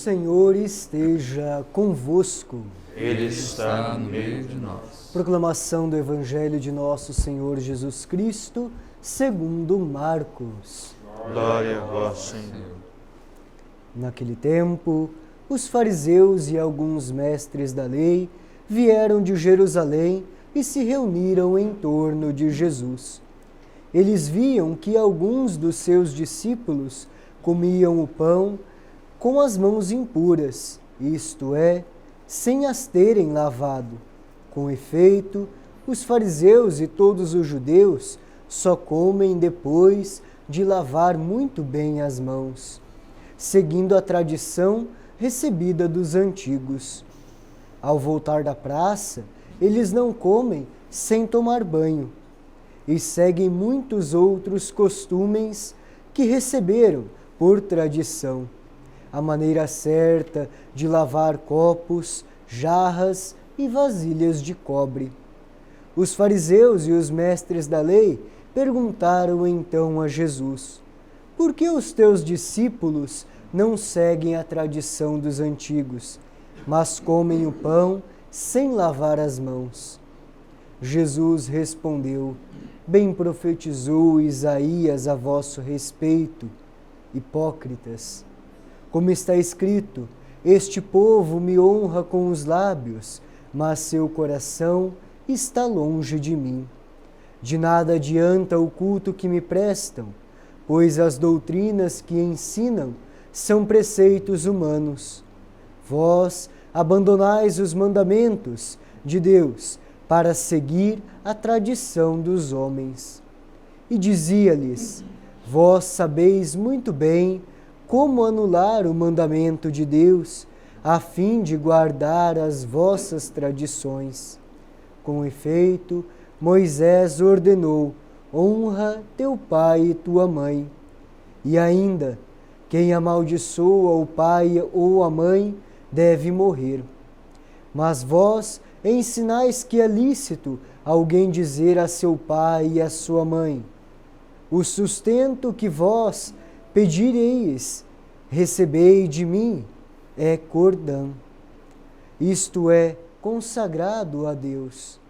Senhor esteja convosco. Ele está no meio de nós. Proclamação do Evangelho de nosso Senhor Jesus Cristo, segundo Marcos. Glória a vós, Senhor. Naquele tempo, os fariseus e alguns mestres da lei vieram de Jerusalém e se reuniram em torno de Jesus. Eles viam que alguns dos seus discípulos comiam o pão com as mãos impuras, isto é, sem as terem lavado. Com efeito, os fariseus e todos os judeus só comem depois de lavar muito bem as mãos, seguindo a tradição recebida dos antigos. Ao voltar da praça, eles não comem sem tomar banho e seguem muitos outros costumes que receberam por tradição. A maneira certa de lavar copos, jarras e vasilhas de cobre. Os fariseus e os mestres da lei perguntaram então a Jesus: por que os teus discípulos não seguem a tradição dos antigos, mas comem o pão sem lavar as mãos? Jesus respondeu: bem profetizou Isaías a vosso respeito, hipócritas. Como está escrito, este povo me honra com os lábios, mas seu coração está longe de mim. De nada adianta o culto que me prestam, pois as doutrinas que ensinam são preceitos humanos. Vós abandonais os mandamentos de Deus para seguir a tradição dos homens. E dizia-lhes: vós sabeis muito bem como anular o mandamento de Deus, a fim de guardar as vossas tradições. Com efeito, Moisés ordenou: honra teu pai e tua mãe. E ainda, quem amaldiçoa o pai ou a mãe deve morrer. Mas vós ensinais que é lícito alguém dizer a seu pai e a sua mãe: o sustento que vós pedireis, recebei de mim, é cordão. Isto é, consagrado a Deus.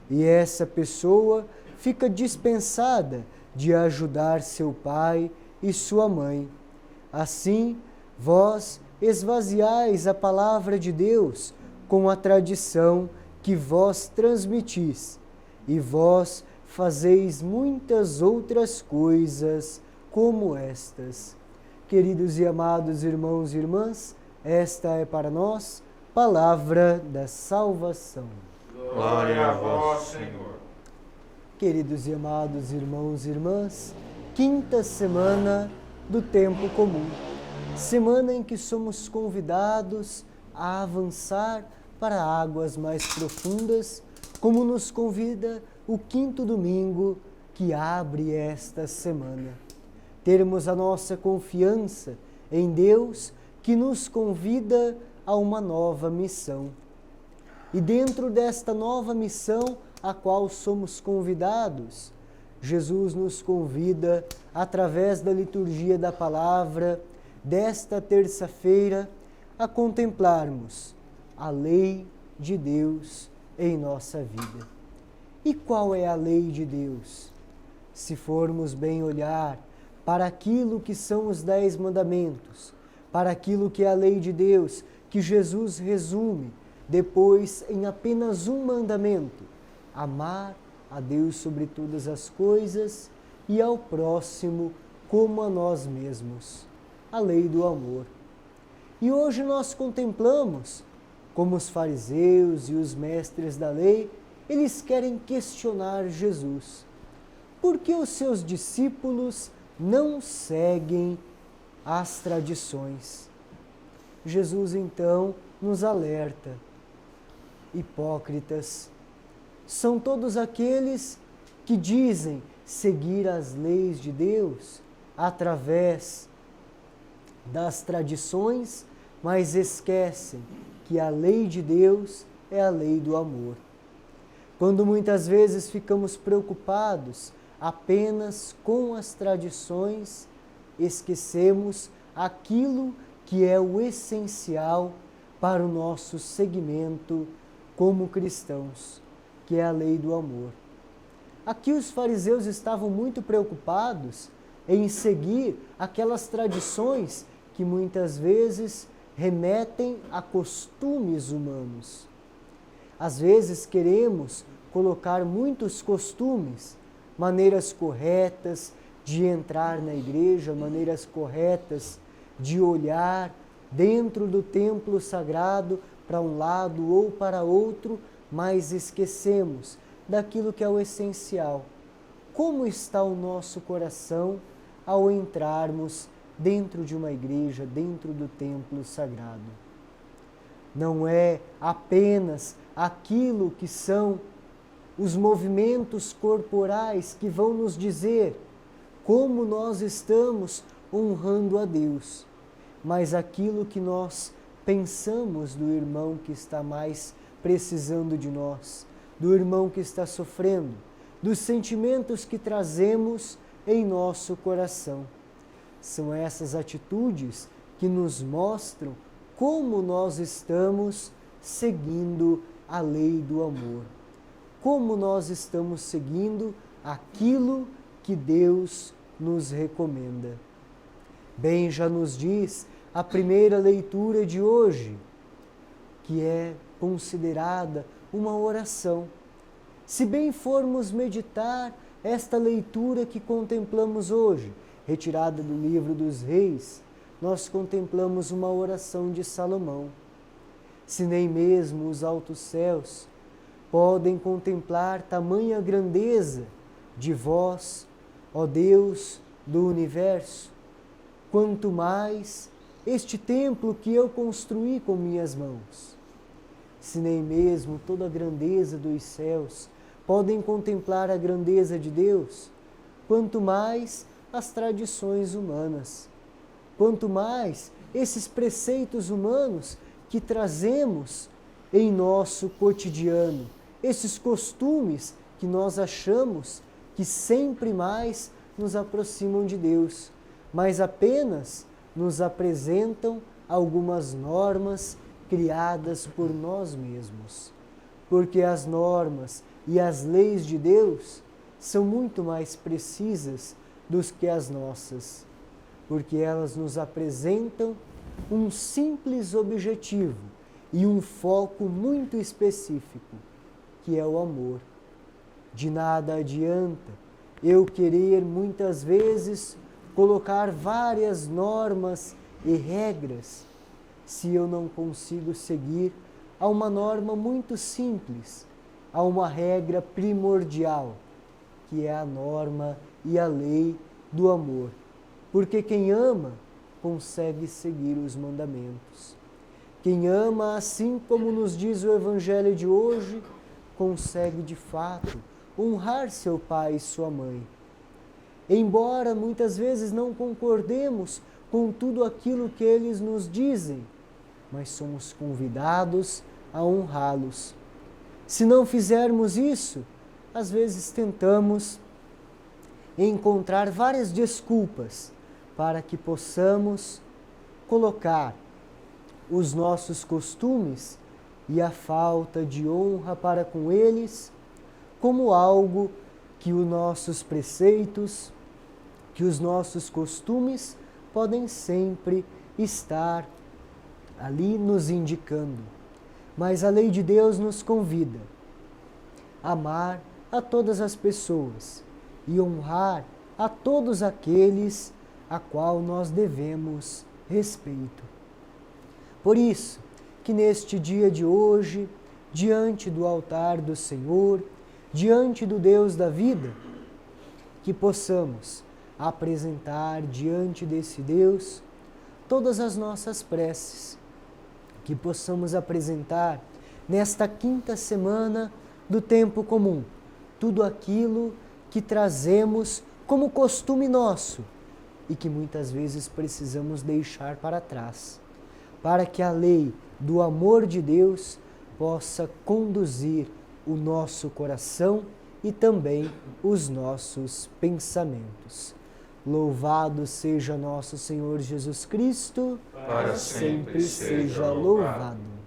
E essa pessoa fica dispensada de ajudar seu pai e sua mãe. Assim, vós esvaziais a palavra de Deus com a tradição que vós transmitis, e vós fazeis muitas outras coisas como estas. Queridos e amados irmãos e irmãs, esta é para nós palavra da salvação. Glória a vós, Senhor. Queridos e amados irmãos e irmãs, quinta semana do tempo comum, semana em que somos convidados a avançar para águas mais profundas, como nos convida o quinto domingo que abre esta semana. Termos a nossa confiança em Deus que nos convida a uma nova missão. E dentro desta nova missão a qual somos convidados, Jesus nos convida, através da liturgia da palavra, desta terça-feira, a contemplarmos a lei de Deus em nossa vida. E qual é a lei de Deus? Se formos bem olhar para aquilo que são os 10 mandamentos, para aquilo que é a lei de Deus, que Jesus resume depois em apenas um mandamento: amar a Deus sobre todas as coisas e ao próximo como a nós mesmos, a lei do amor. E hoje nós contemplamos como os fariseus e os mestres da lei, eles querem questionar Jesus. Por que os seus discípulos não seguem as tradições? Jesus então nos alerta: hipócritas, são todos aqueles que dizem seguir as leis de Deus através das tradições, mas esquecem que a lei de Deus é a lei do amor. Quando muitas vezes ficamos preocupados apenas com as tradições, esquecemos aquilo que é o essencial para o nosso seguimento como cristãos, que é a lei do amor. Aqui os fariseus estavam muito preocupados em seguir aquelas tradições que muitas vezes remetem a costumes humanos. Às vezes queremos colocar muitos costumes, maneiras corretas de entrar na igreja, maneiras corretas de olhar dentro do templo sagrado para um lado ou para outro, mas esquecemos daquilo que é o essencial. Como está o nosso coração ao entrarmos dentro de uma igreja, dentro do templo sagrado? Não é apenas aquilo que são os movimentos corporais que vão nos dizer como nós estamos honrando a Deus, mas aquilo que nós pensamos do irmão que está mais precisando de nós, do irmão que está sofrendo, dos sentimentos que trazemos em nosso coração. São essas atitudes que nos mostram como nós estamos seguindo a lei do amor, como nós estamos seguindo aquilo que Deus nos recomenda. Bem, já nos diz a primeira leitura de hoje, que é considerada uma oração. Se bem formos meditar esta leitura que contemplamos hoje, retirada do livro dos Reis, nós contemplamos uma oração de Salomão. Se nem mesmo os altos céus podem contemplar tamanha grandeza de vós, ó Deus do universo, quanto mais este templo que eu construí com minhas mãos. Se nem mesmo toda a grandeza dos céus podem contemplar a grandeza de Deus, quanto mais as tradições humanas, quanto mais esses preceitos humanos que trazemos em nosso cotidiano, esses costumes que nós achamos que sempre mais nos aproximam de Deus, mas apenas nos apresentam algumas normas criadas por nós mesmos. Porque as normas e as leis de Deus são muito mais precisas do que as nossas, porque elas nos apresentam um simples objetivo e um foco muito específico, que é o amor. De nada adianta eu querer muitas vezes colocar várias normas e regras se eu não consigo seguir a uma norma muito simples, a uma regra primordial, que é a norma e a lei do amor. Porque quem ama consegue seguir os mandamentos. Quem ama, assim como nos diz o Evangelho de hoje, consegue de fato honrar seu pai e sua mãe. Embora muitas vezes não concordemos com tudo aquilo que eles nos dizem, mas somos convidados a honrá-los. Se não fizermos isso, às vezes tentamos encontrar várias desculpas para que possamos colocar os nossos costumes e a falta de honra para com eles como algo que os nossos preceitos, que os nossos costumes podem sempre estar ali nos indicando. Mas a lei de Deus nos convida a amar a todas as pessoas e honrar a todos aqueles a qual nós devemos respeito. Por isso que neste dia de hoje, diante do altar do Senhor, diante do Deus da vida, que possamos apresentar diante desse Deus todas as nossas preces, que possamos apresentar nesta quinta semana do tempo comum, tudo aquilo que trazemos como costume nosso e que muitas vezes precisamos deixar para trás, para que a lei do amor de Deus possa conduzir o nosso coração e também os nossos pensamentos. Louvado seja nosso Senhor Jesus Cristo, para sempre seja louvado.